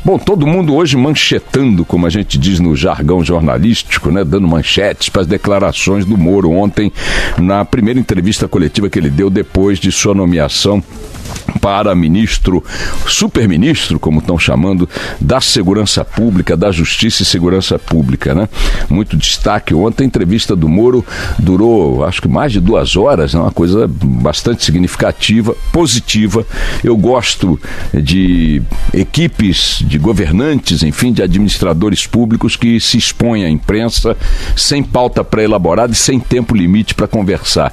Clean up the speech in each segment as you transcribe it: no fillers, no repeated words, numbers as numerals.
Bom, todo mundo hoje manchetando, como a gente diz no jargão jornalístico, né, dando manchetes para as declarações do Moro ontem, na primeira entrevista coletiva que ele deu depois de sua nomeação para ministro, superministro, como estão chamando, da Segurança Pública, da Justiça e Segurança Pública, né? Muito destaque ontem. A entrevista do Moro durou, acho que mais de 2 horas, né? Uma coisa bastante significativa, positiva. Eu gosto de equipes, de governantes, enfim, de administradores públicos que se expõem à imprensa sem pauta pré-elaborada e sem tempo limite para conversar.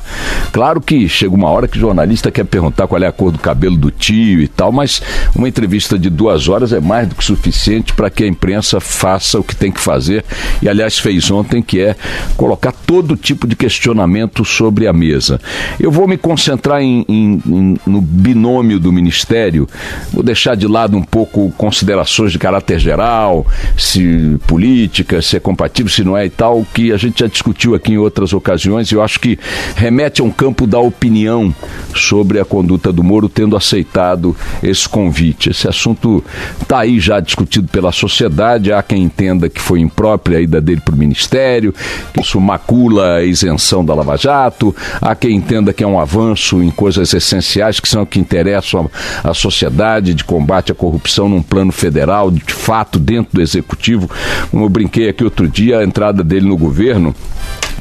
Claro que chega uma hora que o jornalista quer perguntar qual é a cor do cabelo do tio e tal, mas uma entrevista de 2 horas é mais do que suficiente para que a imprensa faça o que tem que fazer e, aliás, fez ontem, que é colocar todo tipo de questionamento sobre a mesa. Eu vou me concentrar no binômio do Ministério, vou deixar de lado um pouco considerações de caráter geral, se política, se é compatível, se não é e tal, que a gente já discutiu aqui em outras ocasiões, e eu acho que remete a um campo da opinião sobre a conduta do Moro, tendo aceitado esse convite. Esse assunto está aí já discutido pela sociedade. Há quem entenda que foi imprópria a ida dele para o Ministério, que isso macula a isenção da Lava Jato. Há quem entenda que é um avanço em coisas essenciais que são o que interessam à sociedade, de combate à corrupção num plano federal, de fato dentro do Executivo. Como eu brinquei aqui outro dia, a entrada dele no governo,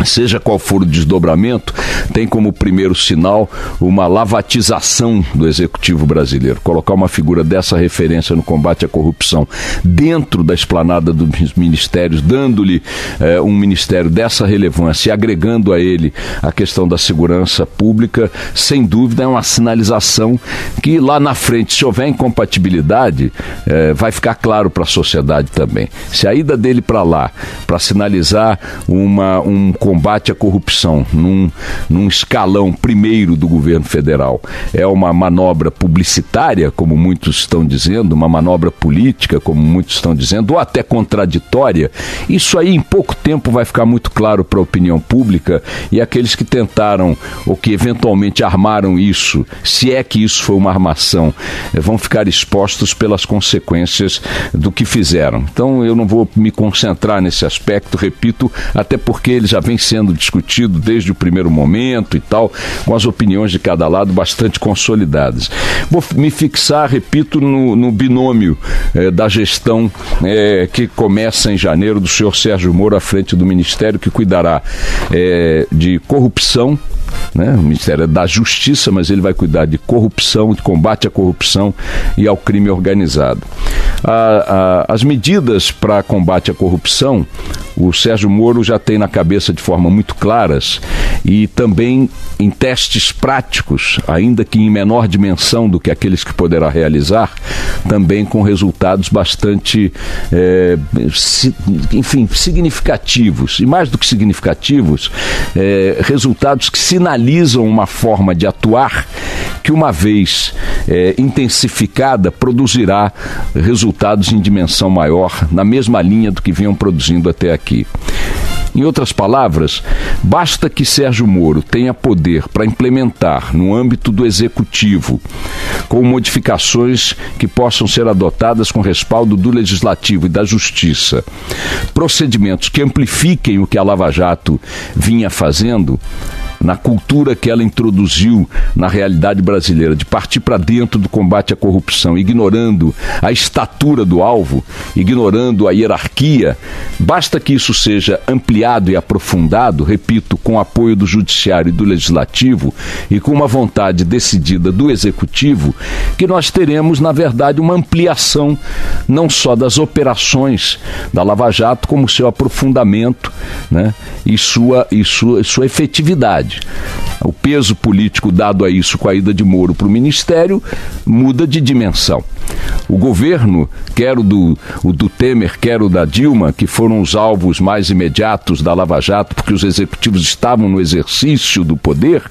seja qual for o desdobramento, tem como primeiro sinal uma lavatização do Executivo brasileiro. Colocar uma figura dessa referência no combate à corrupção dentro da esplanada dos ministérios, dando-lhe um ministério dessa relevância e agregando a ele a questão da segurança pública, sem dúvida é uma sinalização que lá na frente, se houver incompatibilidade, vai ficar claro para a sociedade também. Se a ida dele para lá, para sinalizar um combate à corrupção num escalão primeiro do governo federal, é uma manobra publicitária, como muitos estão dizendo, uma manobra política, como muitos estão dizendo, ou até contraditória, isso aí em pouco tempo vai ficar muito claro para a opinião pública, e aqueles que tentaram ou que eventualmente armaram isso, se é que isso foi uma armação, vão ficar expostos pelas consequências do que fizeram. Então eu não vou me concentrar nesse aspecto, repito, até porque ele já vem sendo discutido desde o primeiro momento e tal, com as opiniões de cada lado bastante consolidadas. Vou me fixar, repito, no binômio da gestão que começa em janeiro do senhor Sérgio Moro à frente do Ministério, que cuidará de corrupção, né? O Ministério é da Justiça, mas ele vai cuidar de corrupção, de combate à corrupção e ao crime organizado. As medidas para combate à corrupção, o Sérgio Moro já tem na cabeça de forma muito claras, e também em testes práticos, ainda que em menor dimensão do que aqueles que poderá realizar, também com resultados bastante, significativos, e mais do que significativos, resultados que sinalizam uma forma de atuar que, uma vez intensificada, produzirá resultados em dimensão maior, na mesma linha do que vinham produzindo até aqui. Em outras palavras, basta que Sérgio Moro tenha poder para implementar, no âmbito do Executivo, com modificações que possam ser adotadas com respaldo do Legislativo e da Justiça, procedimentos que amplifiquem o que a Lava Jato vinha fazendo, na cultura que ela introduziu na realidade brasileira, de partir para dentro do combate à corrupção, ignorando a estatura do alvo, ignorando a hierarquia. Basta que isso seja ampliado e aprofundado, repito, com apoio do Judiciário e do Legislativo e com uma vontade decidida do Executivo, que nós teremos, na verdade, uma ampliação não só das operações da Lava Jato, como seu aprofundamento, né, e sua efetividade. O peso político dado a isso com a ida de Moro para o Ministério muda de dimensão. O governo, quer o do Temer, quer o da Dilma, que foram os alvos mais imediatos da Lava Jato, porque os executivos estavam no exercício do poder,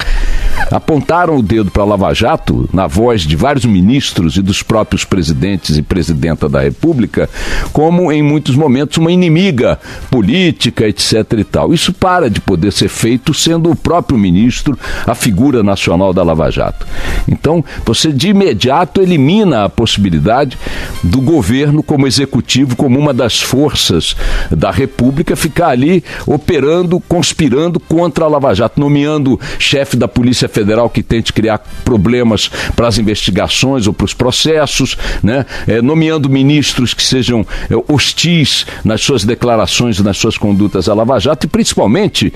apontaram o dedo para a Lava Jato, na voz de vários ministros e dos próprios presidentes e presidenta da República, como em muitos momentos uma inimiga política, etc. e tal. Isso para de poder ser feito sendo o próprio ministro a figura nacional da Lava Jato. Então, você de imediato elimina a possibilidade do governo como executivo, como uma das forças da República, ficar ali operando, conspirando contra a Lava Jato, nomeando chefe da Polícia Federal que tente criar problemas para as investigações ou para os processos, né? Nomeando ministros que sejam hostis nas suas declarações, nas suas condutas à Lava Jato e principalmente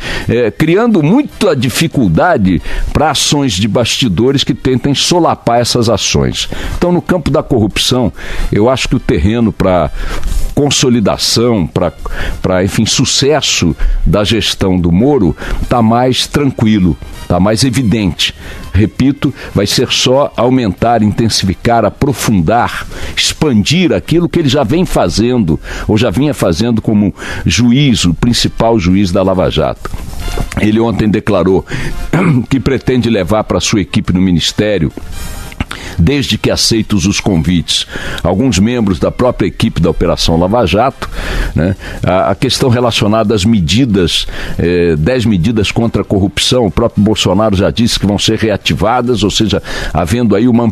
criando muita dificuldade para ações de bastidores que tentem solapar essas ações. Então, no campo da corrupção, eu acho que o terreno para consolidação, para enfim, sucesso da gestão do Moro está mais tranquilo, está mais evidente. Repito, vai ser só aumentar, intensificar, aprofundar, expandir aquilo que ele já vem fazendo, ou já vinha fazendo como juiz, o principal juiz da Lava Jato. Ele ontem declarou que pretende levar para a sua equipe no Ministério, desde que aceitos os convites, alguns membros da própria equipe da Operação Lava Jato, né? A questão relacionada às medidas, 10 medidas contra a corrupção, o próprio Bolsonaro já disse que vão ser reativadas, ou seja, havendo aí uma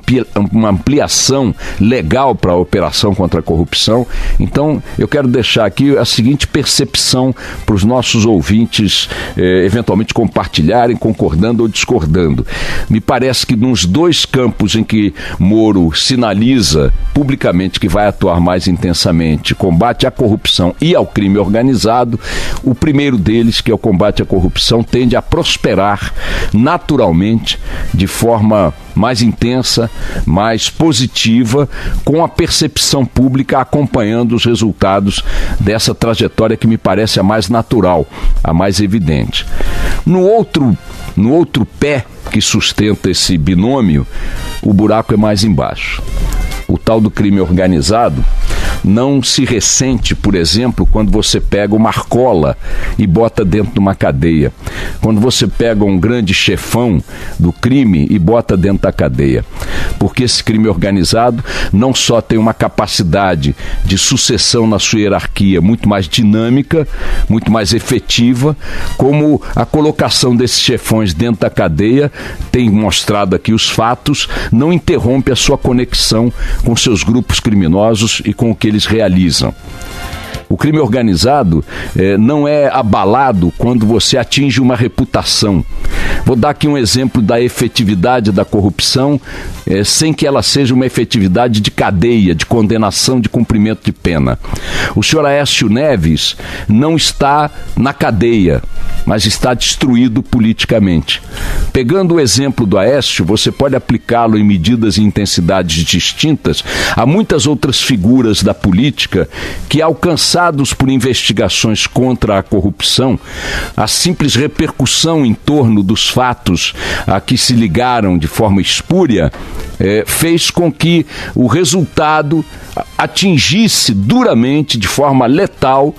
ampliação legal para a Operação contra a Corrupção. Então, eu quero deixar aqui a seguinte percepção para os nossos ouvintes, eventualmente compartilharem, concordando ou discordando. Me parece que nos dois campos em que Moro sinaliza publicamente que vai atuar mais intensamente, combate à corrupção e ao crime organizado, o primeiro deles, que é o combate à corrupção, tende a prosperar naturalmente, de forma mais intensa, mais positiva, com a percepção pública acompanhando os resultados dessa trajetória que me parece a mais natural, a mais evidente. No outro pé que sustenta esse binômio, o buraco é mais embaixo. O tal do crime organizado não se ressente, por exemplo, quando você pega uma arcola e bota dentro de uma cadeia. Quando você pega um grande chefão do crime e bota dentro da cadeia. Porque esse crime organizado não só tem uma capacidade de sucessão na sua hierarquia muito mais dinâmica, muito mais efetiva, como a colocação desses chefões dentro da cadeia, tem mostrado aqui os fatos, não interrompe a sua conexão com seus grupos criminosos e com o que eles realizam. O crime organizado não é abalado quando você atinge uma reputação. Vou dar aqui um exemplo da efetividade da corrupção, sem que ela seja uma efetividade de cadeia, de condenação, de cumprimento de pena. O senhor Aécio Neves não está na cadeia, mas está destruído politicamente. Pegando o exemplo do Aécio, você pode aplicá-lo em medidas e intensidades distintas a muitas outras figuras da política que, alcançados por investigações contra a corrupção, a simples repercussão em torno dos fatos a que se ligaram de forma espúria, fez com que o resultado atingisse duramente, de forma letal,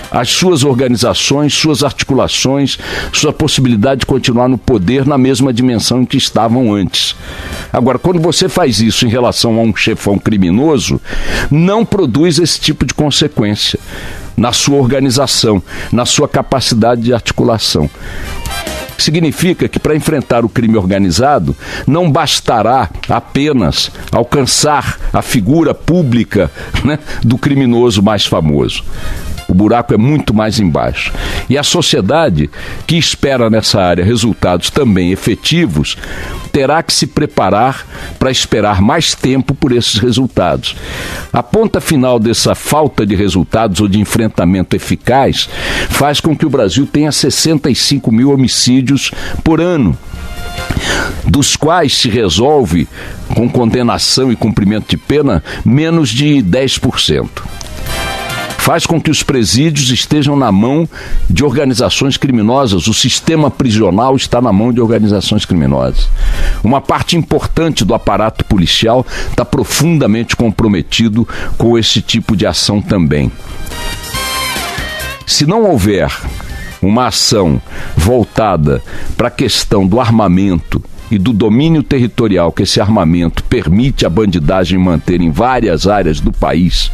as suas organizações, suas articulações, sua possibilidade de continuar no poder na mesma dimensão em que estavam antes. Agora, quando você faz isso em relação a um chefão criminoso, não produz esse tipo de consequência na sua organização, na sua capacidade de articulação. Significa que para enfrentar o crime organizado não bastará apenas alcançar a figura pública, né, do criminoso mais famoso. O buraco é muito mais embaixo. E a sociedade, que espera nessa área resultados também efetivos, terá que se preparar para esperar mais tempo por esses resultados. A ponta final dessa falta de resultados ou de enfrentamento eficaz faz com que o Brasil tenha 65 mil homicídios por ano, dos quais se resolve, com condenação e cumprimento de pena, menos de 10%. Faz com que os presídios estejam na mão de organizações criminosas, o sistema prisional está na mão de organizações criminosas. Uma parte importante do aparato policial está profundamente comprometido com esse tipo de ação também. Se não houver uma ação voltada para a questão do armamento e do domínio territorial que esse armamento permite a bandidagem manter em várias áreas do país,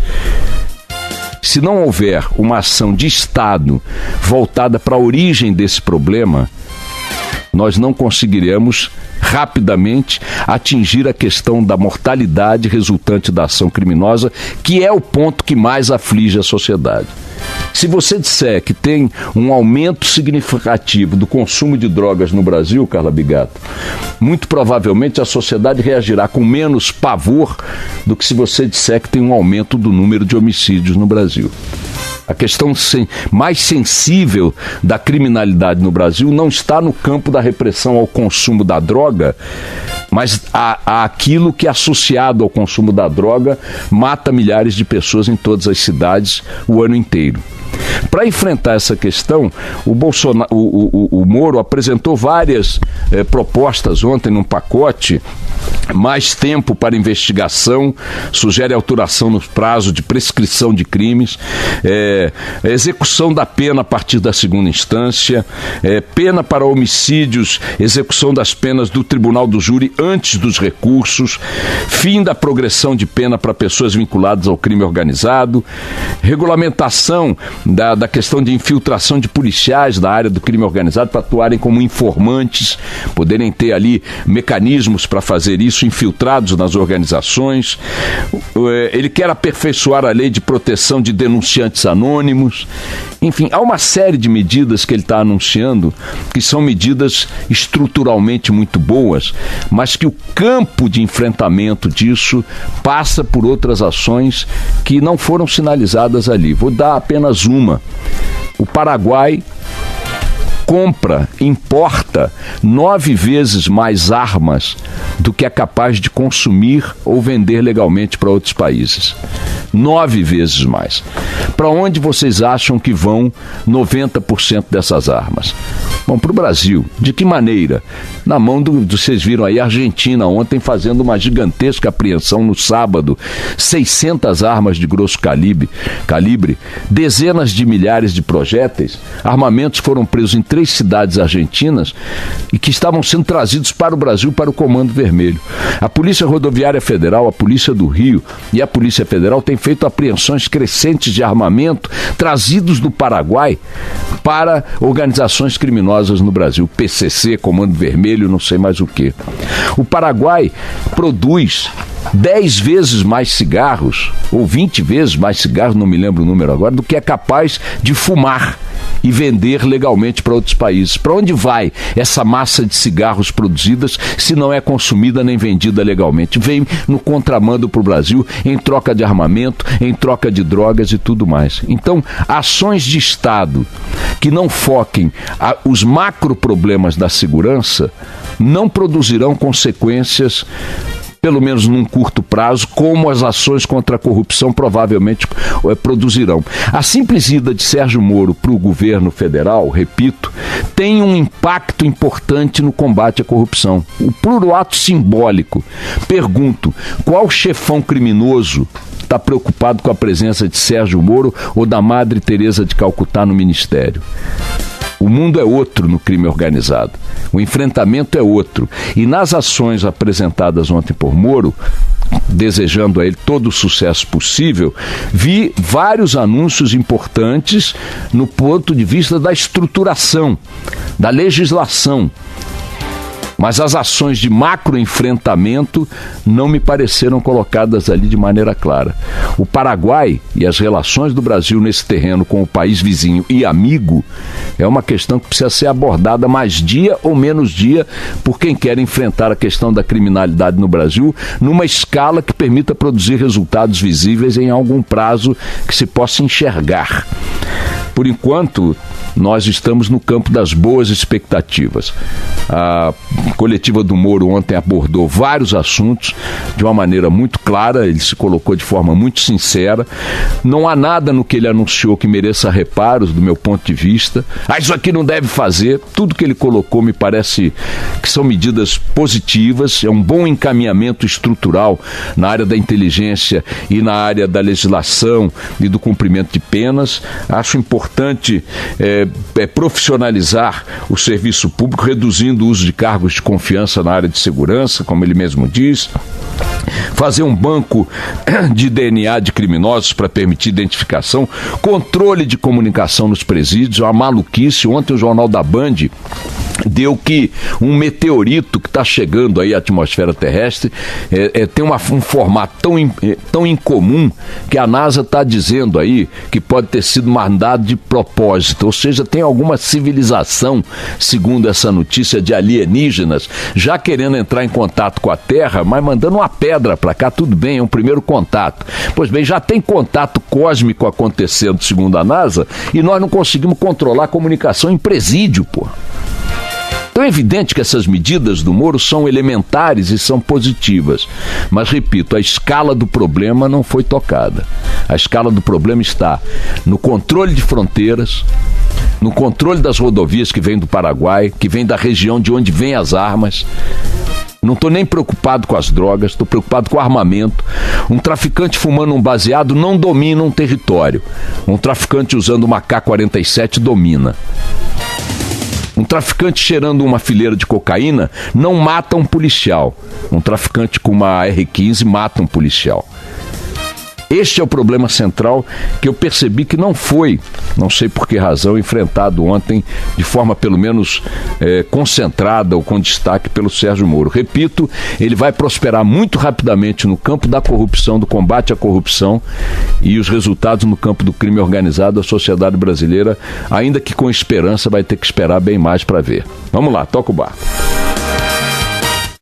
se não houver uma ação de Estado voltada para a origem desse problema, nós não conseguiremos rapidamente atingir a questão da mortalidade resultante da ação criminosa, que é o ponto que mais aflige a sociedade. Se você disser que tem um aumento significativo do consumo de drogas no Brasil, Carla Bigato, muito provavelmente a sociedade reagirá com menos pavor do que se você disser que tem um aumento do número de homicídios no Brasil. A questão mais sensível da criminalidade no Brasil não está no campo da repressão ao consumo da droga, mas aquilo que, associado ao consumo da droga, mata milhares de pessoas em todas as cidades o ano inteiro. Para enfrentar essa questão, o Moro apresentou várias propostas ontem num pacote: mais tempo para investigação, sugere alteração no prazo de prescrição de crimes, execução da pena a partir da segunda instância, pena para homicídios, execução das penas do tribunal do júri antes dos recursos, fim da progressão de pena para pessoas vinculadas ao crime organizado, regulamentação da questão de infiltração de policiais da área do crime organizado para atuarem como informantes, poderem ter ali mecanismos para fazer isso, infiltrados nas organizações. Ele quer aperfeiçoar a lei de proteção de denunciantes anônimos. Enfim, há uma série de medidas que ele está anunciando que são medidas estruturalmente muito boas, mas que o campo de enfrentamento disso passa por outras ações que não foram sinalizadas ali. Vou dar apenas uma. O Paraguai importa 9 vezes mais armas do que é capaz de consumir ou vender legalmente para outros países. 9 vezes mais. Para onde vocês acham que vão 90% dessas armas? Vão para o Brasil. De que maneira? Na mão vocês viram aí a Argentina ontem fazendo uma gigantesca apreensão no sábado, 600 armas de grosso calibre, dezenas de milhares de projéteis, armamentos foram presos em 3 cidades argentinas e que estavam sendo trazidos para o Brasil, para o Comando Vermelho. A Polícia Rodoviária Federal, a Polícia do Rio e a Polícia Federal têm feito apreensões crescentes de armamento trazidos do Paraguai para organizações criminosas no Brasil, PCC, Comando Vermelho, não sei mais o que. O Paraguai produz 10 vezes mais cigarros, ou 20 vezes mais cigarros, não me lembro o número agora, do que é capaz de fumar e vender legalmente para outros países. Para onde vai essa massa de cigarros produzidas se não é consumida nem vendida legalmente? Vem no contramando para o Brasil, em troca de armamento, em troca de drogas e tudo mais. Então, ações de Estado que não foquem os macro problemas da segurança não produzirão consequências, pelo menos num curto prazo, como as ações contra a corrupção provavelmente produzirão. A simples ida de Sérgio Moro para o governo federal, repito, tem um impacto importante no combate à corrupção. O puro ato simbólico. Pergunto, qual chefão criminoso está preocupado com a presença de Sérgio Moro ou da Madre Teresa de Calcutá no ministério? O mundo é outro no crime organizado. O enfrentamento é outro. E nas ações apresentadas ontem por Moro, desejando a ele todo o sucesso possível, vi vários anúncios importantes no ponto de vista da estruturação, da legislação. Mas as ações de macro-enfrentamento não me pareceram colocadas ali de maneira clara. O Paraguai e as relações do Brasil nesse terreno com o país vizinho e amigo é uma questão que precisa ser abordada mais dia ou menos dia por quem quer enfrentar a questão da criminalidade no Brasil numa escala que permita produzir resultados visíveis em algum prazo que se possa enxergar. Por enquanto, nós estamos no campo das boas expectativas. A coletiva do Moro ontem abordou vários assuntos de uma maneira muito clara, ele se colocou de forma muito sincera. Não há nada no que ele anunciou que mereça reparos, do meu ponto de vista. Isso aqui não deve fazer. Tudo que ele colocou me parece que são medidas positivas, é um bom encaminhamento estrutural na área da inteligência e na área da legislação e do cumprimento de penas. Acho importante profissionalizar o serviço público, reduzindo o uso de cargos de confiança na área de segurança, como ele mesmo diz. Fazer um banco de DNA de criminosos para permitir identificação, controle de comunicação nos presídios, uma maluquice. Ontem o Jornal da Band deu que um meteorito que está chegando aí à atmosfera terrestre tem um formato tão incomum que a NASA está dizendo aí que pode ter sido mandado de propósito, ou seja, tem alguma civilização, segundo essa notícia, de alienígenas, já querendo entrar em contato com a Terra, mas mandando uma pedra para cá. Tudo bem, é um primeiro contato. Pois bem, já tem contato cósmico acontecendo, segundo a NASA, e nós não conseguimos controlar a comunicação em presídio, pô. Então é evidente que essas medidas do Moro são elementares e são positivas. Mas, repito, a escala do problema não foi tocada. A escala do problema está no controle de fronteiras, no controle das rodovias que vêm do Paraguai, que vêm da região de onde vêm as armas. Não estou nem preocupado com as drogas, estou preocupado com o armamento. Um traficante fumando um baseado não domina um território. Um traficante usando uma AK-47 domina. Um traficante cheirando uma fileira de cocaína não mata um policial. Um traficante com uma R-15 mata um policial. Este é o problema central que eu percebi que não foi, não sei por que razão, enfrentado ontem de forma pelo menos concentrada ou com destaque pelo Sérgio Moro. Repito, ele vai prosperar muito rapidamente no campo da corrupção, do combate à corrupção, e os resultados no campo do crime organizado, a sociedade brasileira, ainda que com esperança, vai ter que esperar bem mais para ver. Vamos lá, toca o barco.